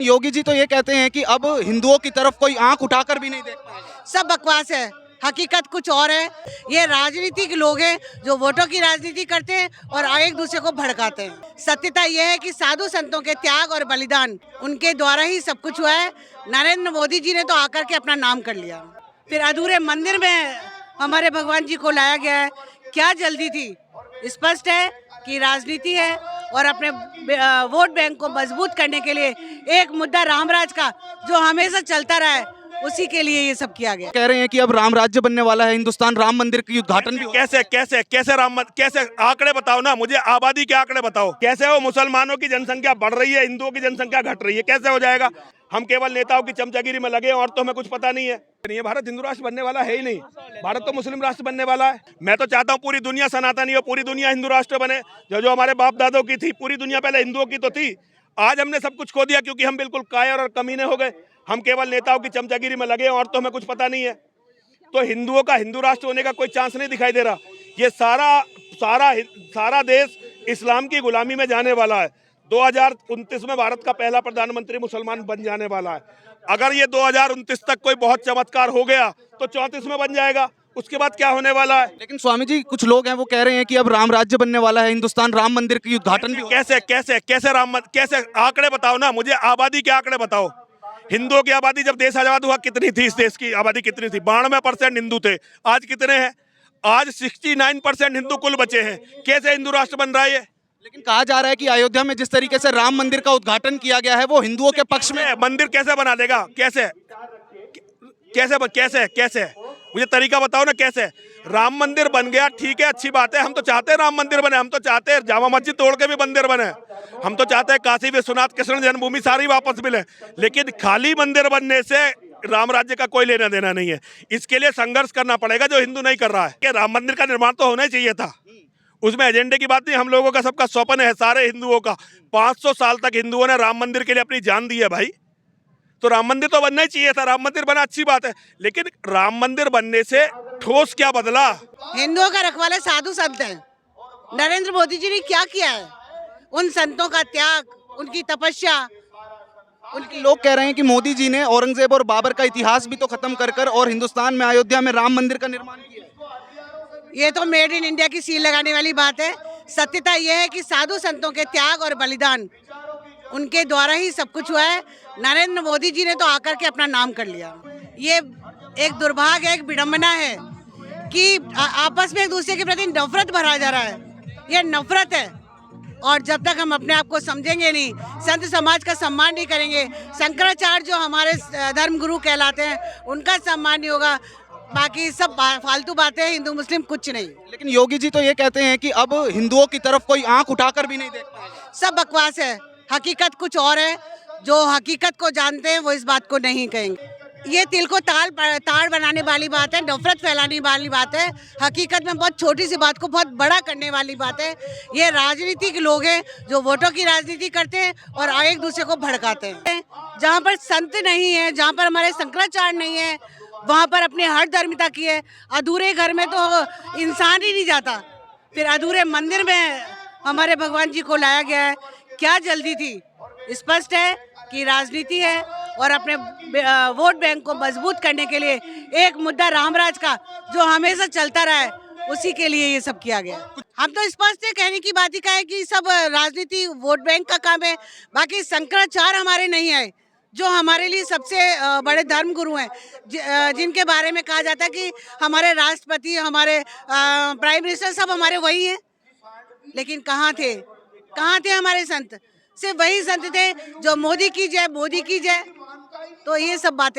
योगी जी तो ये कहते हैं कि अब हिंदुओं की तरफ कोई आंख उठाकर भी नहीं देखता है। सब बकवास है। हकीकत कुछ और है। ये राजनीतिक लोग हैं जो वोटों की राजनीति करते हैं और एक दूसरे को भड़काते हैं। सत्यता यह है कि साधु संतों के त्याग और बलिदान उनके द्वारा ही सब कुछ हुआ है। नरेंद्र मोदी जी ने तो आकर के अपना नाम कर लिया। फिर अधूरे मंदिर में हमारे भगवान जी को लाया गया है। क्या जल्दी थी? स्पष्ट है कि राजनीति है और अपने वोट बैंक को मजबूत करने के लिए एक मुद्दा रामराज का जो हमेशा चलता रहा है, उसी के लिए ये सब किया गया। कह रहे हैं कि अब राम राज्य बनने वाला है, हिंदुस्तान राम मंदिर की उद्घाटन भी होगा। कैसे आंकड़े बताओ ना मुझे, आबादी के आंकड़े बताओ। कैसे हो? मुसलमानों की जनसंख्या बढ़ रही है, हिंदुओं की जनसंख्या घट रही है, कैसे हो जाएगा? हम केवल नेताओं की चमचागिरी में लगे और तो हमें कुछ पता नहीं है। ये भारत हिंदू राष्ट्र बनने वाला है ही नहीं। भारत तो मुस्लिम राष्ट्र बनने वाला है। मैं तो चाहता हूँ पूरी दुनिया सनातनी हो, पूरी दुनिया हिंदू राष्ट्र बने। जो हमारे बाप दादों की थी, पूरी दुनिया पहले हिंदुओं की तो थी। आज हमने सब कुछ खो दिया क्योंकि हम बिल्कुल कायर और कमीने हो गए। हम केवल नेताओं की चमचागिरी में लगे और तो हमें कुछ पता नहीं है। तो हिंदुओं का हिंदू राष्ट्र होने का कोई चांस नहीं दिखाई दे रहा। ये सारा देश इस्लाम की गुलामी में जाने वाला है। 2029 में भारत का पहला प्रधानमंत्री मुसलमान बन जाने वाला है। अगर ये 2029 तक कोई बहुत चमत्कार हो गया तो 34 में बन जाएगा। उसके बाद क्या होने वाला है? लेकिन स्वामी जी, कुछ लोग हैं वो कह रहे हैं कि अब राम राज्य बनने वाला है, हिंदुस्तान राम मंदिर की उद्घाटन भी होगा। कैसे आंकड़े बताओ ना मुझे, आबादी के आंकड़े बताओ। हिंदुओं की आबादी जब देश आजाद हुआ कितनी थी? इस देश की आबादी कितनी थी? 92% हिंदू थे। आज कितने हैं? आज 69% हिंदू कुल बचे हैं। कैसे हिंदू राष्ट्र बन रहा है ये? लेकिन कहा जा रहा है कि अयोध्या में जिस तरीके से राम मंदिर का उद्घाटन किया गया है वो हिंदुओं के पक्ष में है। मंदिर कैसे बना देगा? कैसे मुझे तरीका बताओ ना। कैसे राम मंदिर बन गया? ठीक है, अच्छी बात है। हम तो चाहते हैं राम मंदिर बने। हम तो चाहते हैं जामा मस्जिद तोड़ के भी मंदिर बने। हम तो चाहते हैं काशी विश्वनाथ कृष्ण जन्मभूमि सारी वापस मिले। लेकिन खाली मंदिर बनने से राम राज्य का कोई लेना देना नहीं है। इसके लिए संघर्ष करना पड़ेगा जो हिंदू नहीं कर रहा है। कि राम मंदिर का निर्माण तो होना ही चाहिए था। उसमें एजेंडे की बात नहीं। हम लोगों का सबका स्वप्न है, सारे हिंदुओं का। 500 साल तक हिंदुओं ने राम मंदिर के लिए अपनी जान दी है भाई। तो राम मंदिर तो बनना ही चाहिए था। राम मंदिर बना, अच्छी बात है। लेकिन राम मंदिर बनने से ठोस क्या बदला? हिंदुओं का रखवाला साधु संत है। नरेंद्र मोदी जी ने क्या किया है? उन संतों का त्याग, उनकी तपस्या, उनके लोग कह रहे हैं कि मोदी जी ने औरंगजेब और बाबर का इतिहास भी तो खत्म कर और हिंदुस्तान में अयोध्या में राम मंदिर का निर्माण किया है। ये तो मेड इन इंडिया की सील लगाने वाली बात है। सत्यता यह है कि साधु संतों के त्याग और बलिदान उनके द्वारा ही सब कुछ हुआ है। नरेंद्र मोदी जी ने तो आकर के अपना नाम कर लिया। ये एक दुर्भाग्य है, एक विडंबना है कि आपस में एक दूसरे के प्रति नफरत भरा जा रहा है। ये नफरत है। और जब तक हम अपने आप को समझेंगे नहीं, संत समाज का सम्मान नहीं करेंगे, शंकराचार्य जो हमारे धर्म गुरु कहलाते हैं उनका सम्मान नहीं होगा, बाकी सब फालतू बातें हैं। हिंदू मुस्लिम कुछ नहीं। लेकिन योगी जी तो ये कहते हैं कि अब हिंदुओं की तरफ कोई आंख उठाकर भी नहीं देखता है। सब बकवास है। हकीकत कुछ और है। जो हकीकत को जानते हैं वो इस बात को नहीं कहेंगे। ये तिल को ताड़ बनाने वाली बात है, नफरत फैलाने वाली बात है। हकीकत में बहुत छोटी सी बात को बहुत बड़ा करने वाली बात है। ये राजनीतिक लोग हैं जो वोटों की राजनीति करते हैं और एक दूसरे को भड़काते हैं। जहाँ पर संत नहीं है, जहाँ पर हमारे शंकराचार्य नहीं है, वहाँ पर अपनी हर धर्मिता की है। अधूरे घर में तो इंसान ही नहीं जाता। फिर अधूरे मंदिर में हमारे भगवान जी को लाया गया है। क्या जल्दी थी? स्पष्ट है कि राजनीति है और अपने वोट बैंक को मजबूत करने के लिए एक मुद्दा रामराज का जो हमेशा चलता रहा है, उसी के लिए ये सब किया गया। हम तो स्पष्ट है, कहने की बात ही का है कि सब राजनीति वोट बैंक का काम है। बाकी शंकराचार्य हमारे नहीं आए जो हमारे लिए सबसे बड़े धर्म गुरु हैं, जिनके बारे में कहा जाता है कि हमारे राष्ट्रपति, हमारे प्राइम मिनिस्टर सब हमारे वही हैं। लेकिन कहाँ थे हमारे संत? सिर्फ वही संत थे जो मोदी की जय, मोदी की जय। तो ये सब बातें